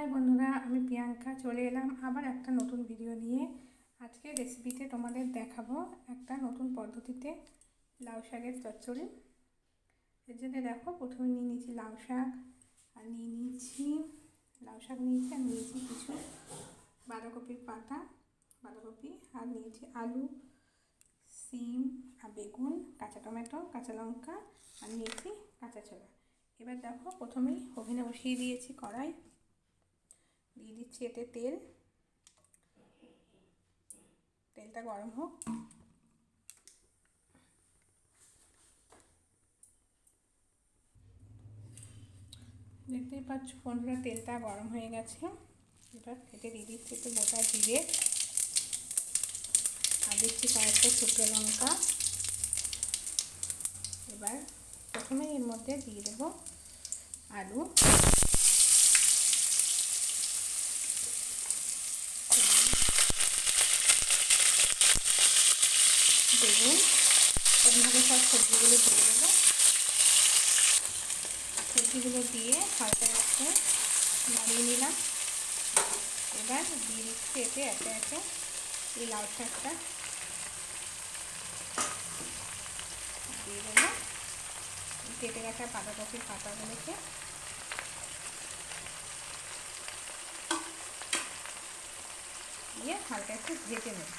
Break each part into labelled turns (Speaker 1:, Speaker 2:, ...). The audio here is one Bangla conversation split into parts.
Speaker 1: হাই বন্ধুরা, আমি প্রিয়াঙ্কা চলে এলাম আবার একটা নতুন ভিডিও নিয়ে। আজকে রেসিপিতে তোমাদের দেখাবো একটা নতুন পদ্ধতিতে লাউ শাকের চচ্চড়ি। এর জন্য দেখো, প্রথমে নিয়ে নিয়েছি লাউ শাক, আর নিয়েছি আর নিয়েছি কিছু বাঁধাকপির পাতা, বাঁধাকপি, আর নিয়েছি আলু, সিম, আর বেগুন, কাঁচা টমেটো, কাঁচা লঙ্কা, আর নিয়েছি কাঁচা ছোলা। এবার দেখো, প্রথমেই ওভেনে বসিয়ে দিয়েছি কড়াই, দিয়ে দিচ্ছি এতে তেলটা গরম হোক। দেখতেই পাচ্ছ বন্ধুরা, তেলটা গরম হয়ে গেছে। এবার এতে দিয়ে দিচ্ছি একটু গোটা জিরে, আর দিচ্ছি কয়েকটা শুকনো লঙ্কা। এবার প্রথমে এর মধ্যে দিয়ে দেবো আলু, বেগুন, এভাবে সব সবজিগুলো দিয়ে দেবো। সবজিগুলো দিয়ে হালকা একটু নাড়িয়ে নিলাম। এবার দিয়ে দিচ্ছি এতে একে একে এই লাউ শাকটা দিয়ে দেবো। কেটে রাখা বাঁধাকপির পাতাগুলোকে দিয়ে হালকা একটু ভেজে নেব।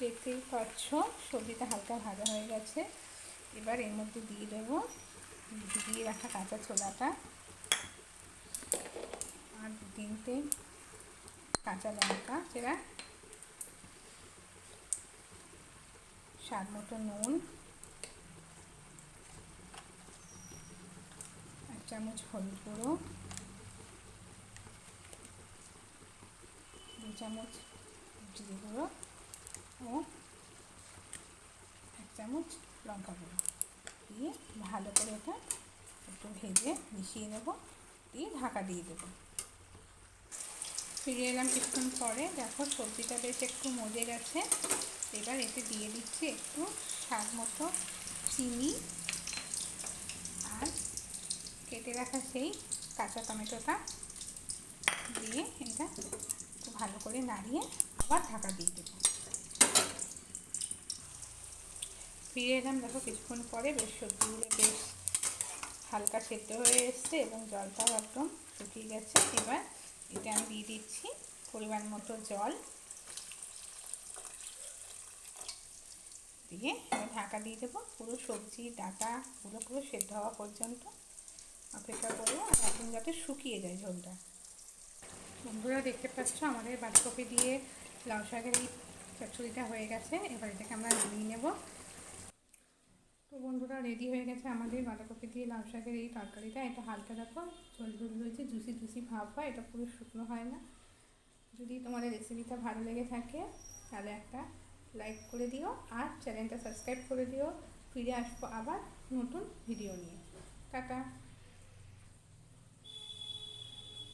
Speaker 1: দেখতেই পাচ্ছ সবজিটা হালকা ভাজা হয়ে গেছে। এবার এর মধ্যে দিয়ে দেবো ভিজিয়ে রাখা কাঁচা ছোলাটা, আর 3টে কাঁচা লঙ্কা চেরা, স্বাদ মতো নুন, 1 চামচ হলুদ গুঁড়ো, 2 চামচ জিরে গুঁড়ো ও 1 চামচ লঙ্কা গুঁড়ো দিয়ে ভালো করে এটা একটু ভেজে মিশিয়ে নেব। দিয়ে ঢাকা দিয়ে দেবো। ফিরে এলাম কিছুক্ষণ পরে। দেখো, সবজিটা বেশ একটু মজে গেছে। এবার এতে দিয়ে দিচ্ছি একটু স্বাদ মতো চিনি, আর কেটে রাখা সেই কাঁচা টমেটোটা দিয়ে এটা একটু ভালো করে নাড়িয়ে আবার ঢাকা দিয়ে দেবো। ফিরে এলাম। দেখো, কিছুক্ষণ পরে বেশ সবজিগুলো বেশ হালকা সেদ্ধ হয়ে এসছে এবং জলটাও একদম শুকিয়ে গেছে। এবার এটা আমি দিয়ে দিচ্ছি পরিমাণ মতো জল, দিয়ে এবার ঢাকা দিয়ে দেবো। পুরো সবজি ডাঁটাগুলো পুরো সেদ্ধ হওয়া পর্যন্ত অপেক্ষা করবো, আর একদম যাতে শুকিয়ে যায় ঝোলটা। বন্ধুরা, দেখতে পাচ্ছ আমাদের বাঁধাকপি দিয়ে লাউ শাকের এই চচ্চড়িটা হয়ে গেছে। এবার এটাকে আমরা নামিয়ে নেব। তো বন্ধুরা, রেডি হয়ে গেছে আমাদের বাঁধাকপি দিয়ে লাউ শাকের এই তরকারিটা। এটা হালকা দেখো ঝোল ঝোল রয়েছে, জুসি জুসি ভাব হয়, এটা পুরো শুকনো হয় না। যদি তোমাদের রেসিপিটা ভালো লেগে থাকে তাহলে একটা লাইক করে দিও, আর চ্যানেলটা সাবস্ক্রাইব করে দিও। ফিরে আসবো আবার নতুন ভিডিও নিয়ে। টাটা।